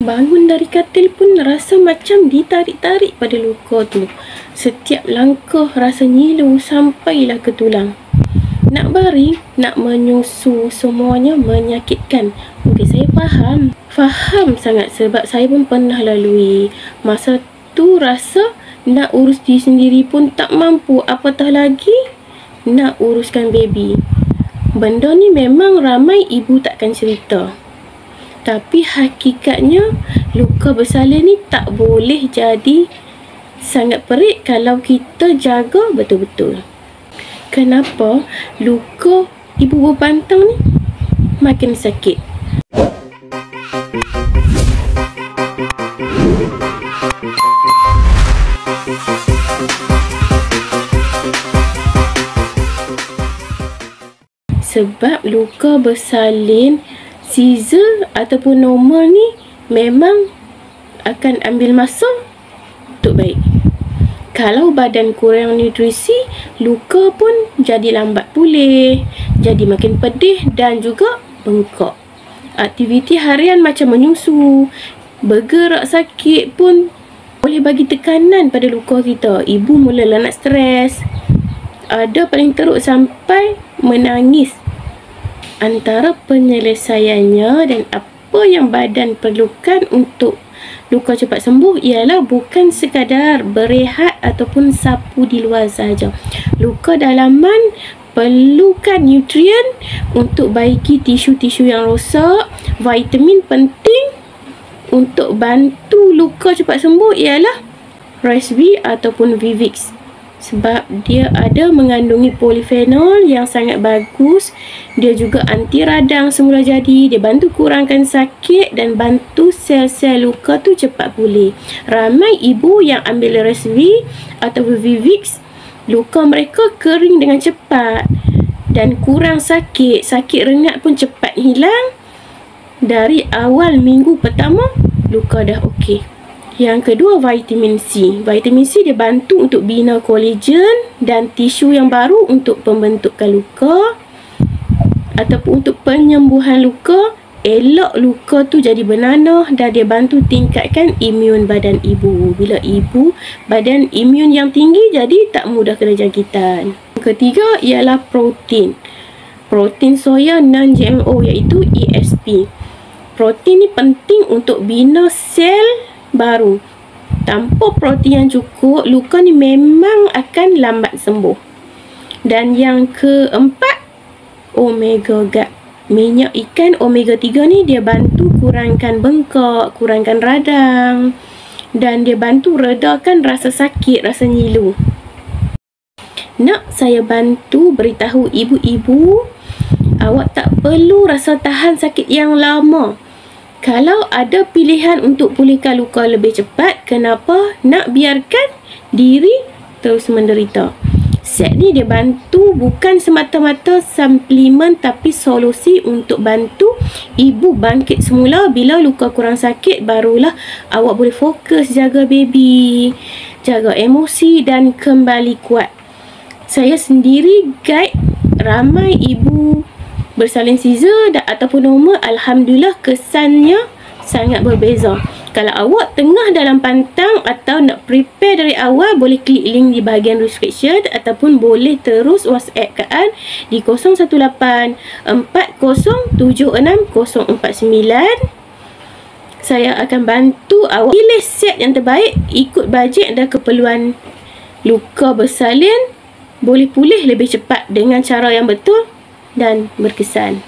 Bangun dari katil pun rasa macam ditarik-tarik pada luka tu. Setiap langkah rasa nyilu sampailah ke tulang. Nak baring, nak menyusu, semuanya menyakitkan. Okey, saya faham. Faham sangat sebab saya pun pernah lalui. Masa tu rasa nak urus diri sendiri pun tak mampu, apatah lagi nak uruskan baby. Benda ni memang ramai ibu takkan cerita. Tapi hakikatnya luka bersalin ni tak boleh jadi sangat perit kalau kita jaga betul-betul. Kenapa luka ibu berbantang ni makin sakit? Sebab luka bersalin Caesar ataupun normal ni memang akan ambil masa untuk baik. Kalau badan kurang nutrisi, luka pun jadi lambat pulih, jadi makin pedih dan juga bengkak. Aktiviti harian macam menyusu, bergerak sakit pun boleh bagi tekanan pada luka kita. Ibu mulalah nak stres. Ada paling teruk sampai menangis. Antara penyelesaiannya dan apa yang badan perlukan untuk luka cepat sembuh ialah bukan sekadar berehat ataupun sapu di luar sahaja. Luka dalaman perlukan nutrien untuk baiki tisu-tisu yang rosak. Vitamin penting untuk bantu luka cepat sembuh ialah Resvee ataupun Vivix. Sebab dia ada mengandungi polifenol yang sangat bagus. Dia juga anti radang semula jadi. Dia bantu kurangkan sakit dan bantu sel-sel luka tu cepat pulih. Ramai ibu yang ambil Resvee atau Vivix, luka mereka kering dengan cepat dan kurang sakit. Sakit rengat pun cepat hilang. Dari awal minggu pertama, luka dah okey. Yang kedua, vitamin C. Vitamin C dia bantu untuk bina kolagen dan tisu yang baru untuk pembentukan luka ataupun untuk penyembuhan luka. Elok luka tu jadi bernanah dan dia bantu tingkatkan imun badan ibu. Bila ibu badan imun yang tinggi, jadi tak mudah kena jangkitan. Yang ketiga ialah protein. Protein soya non-GMO iaitu ESP. Protein ni penting untuk bina sel baru. Tanpa protein yang cukup, luka ni memang akan lambat sembuh. Dan yang keempat, omega gut. Minyak ikan omega 3 ni dia bantu kurangkan bengkak, kurangkan radang dan dia bantu redakan rasa sakit, rasa nyilu. Nak saya bantu beritahu ibu-ibu, awak tak perlu rasa tahan sakit yang lama. Kalau ada pilihan untuk pulihkan luka lebih cepat, kenapa nak biarkan diri terus menderita? Set ni dia bantu bukan semata-mata suplemen tapi solusi untuk bantu ibu bangkit semula. Bila luka kurang sakit, barulah awak boleh fokus jaga baby, jaga emosi dan kembali kuat. Saya sendiri guide ramai ibu bersalin Caesar ataupun normal. Alhamdulillah kesannya sangat berbeza. Kalau awak tengah dalam pantang atau nak prepare dari awal, boleh klik link di bahagian description ataupun boleh terus WhatsApp Kaan di 018 4076 049. Saya akan bantu awak pilih set yang terbaik ikut bajet dan keperluan. Luka bersalin boleh pulih lebih cepat dengan cara yang betul dan berkesan.